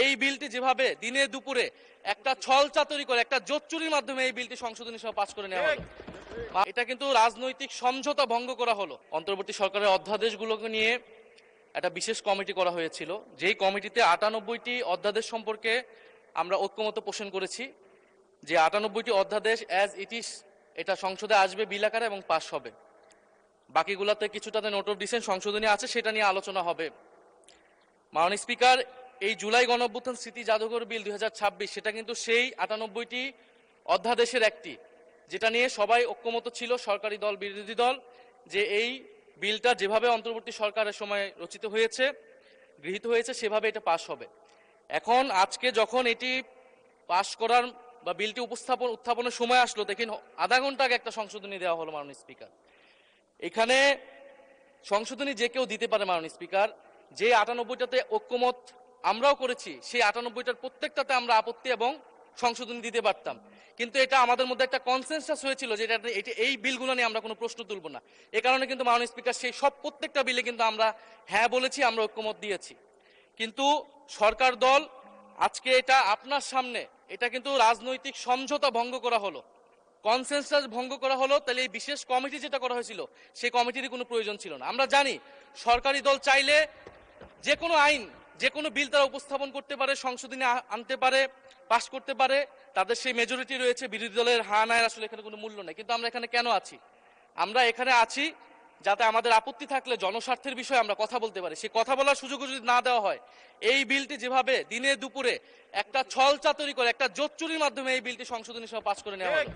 এই বিলটি যেভাবে দিনে দুপুরে একটা ছল চাতুরি করে একটা জোচ্চুরির মাধ্যমে এই বিলটি সংশোধনী সহ পাশ করে নেওয়া হলো, এটা কিন্তু রাজনৈতিক সমঝোতা ভঙ্গ করা হলো। অন্তর্বর্তী সরকারের অধ্যাদেশগুলোকে নিয়ে একটা বিশেষ কমিটি করা হয়েছিল, যেই কমিটিতে 98টি অধ্যাদেশ সম্পর্কে আমরা ঐক্যমত পোষণ করেছি যে 98টি অধ্যাদেশ অ্যাজ ইট ইজ এটা সংসদে আসবে বিল আকারে এবং পাশ হবে। বাকিগুলোতে কিছুটাতে নোট অফ ডিসেন্ট সংশোধনী আছে, সেটা নিয়ে আলোচনা হবে। মাননীয় স্পিকার, এই জুলাই গণঅভ্যুত্থান স্মৃতি জাদুঘর বিল 2026 সেটা কিন্তু সেই 98টি অধ্যাদেশের একটি, যেটা নিয়ে সবাই ঐক্যমত ছিল, সরকারি দল বিরোধী দল, যে এই বিলটা যেভাবে অন্তর্বর্তী সরকারের সময় রচিত হয়েছে, গৃহীত হয়েছে, সেভাবে এটা পাশ হবে। এখন আজকে যখন এটি পাশ করার বা বিলটি উত্থাপনের সময় আসলো, দেখেন আধা ঘন্টা আগে একটা সংশোধনী দেওয়া হলো। মাননীয় স্পিকার, এখানে সংশোধনী যে কেউ দিতে পারে। মাননীয় স্পিকার, যে 98টাতে ঐক্যমত আমরাও করেছি, সেই 98টার প্রত্যেকটাতে আমরা আপত্তি এবং সংশোধনী দিতে পারতাম, কিন্তু এটা আমাদের মধ্যে একটা কনসেনসাস হয়েছিল যে এই বিলগুলো নিয়ে আমরা কোনো প্রশ্ন তুলব না। এ কারণে কিন্তু মাননীয় স্পিকার সেই সব প্রত্যেকটা বিলে কিন্তু আমরা হ্যাঁ বলেছি, আমরা ঐক্যমত দিয়েছি। কিন্তু সরকার দল আজকে এটা আপনার সামনে, এটা কিন্তু রাজনৈতিক সমঝোতা ভঙ্গ করা হলো, কনসেনসাস ভঙ্গ করা হলো। তাহলে এই বিশেষ কমিটি যেটা করা হয়েছিল, সেই কমিটির কোনো প্রয়োজন ছিল না। আমরা জানি সরকারি দল চাইলে যে কোনো আইন, যে কোনো বিল তারা উপস্থাপন করতে পারে, সংশোধনী আনতে পারে, পাশ করতে পারে, তাদের সেই মেজরিটি রয়েছে। বিরোধী দলের হা নায়ের আসলে এখানে কোনো মূল্য নেই। কিন্তু আমরা এখানে কেন আছি? আমরা এখানে আছি যাতে আমাদের আপত্তি থাকলে জনস্বার্থের বিষয়ে আমরা কথা বলতে পারি। সেই কথা বলার সুযোগ যদি না দেওয়া হয়, এই বিলটি যেভাবে দিনে দুপুরে একটা ছল চাতুরি করে একটা জোচ্চুরির মাধ্যমে এই বিলটি সংশোধনী সহ পাশ করে নেওয়া হলো,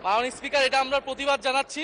মাননীয় স্পিকার, এটা আমরা প্রতিবাদ জানাচ্ছি।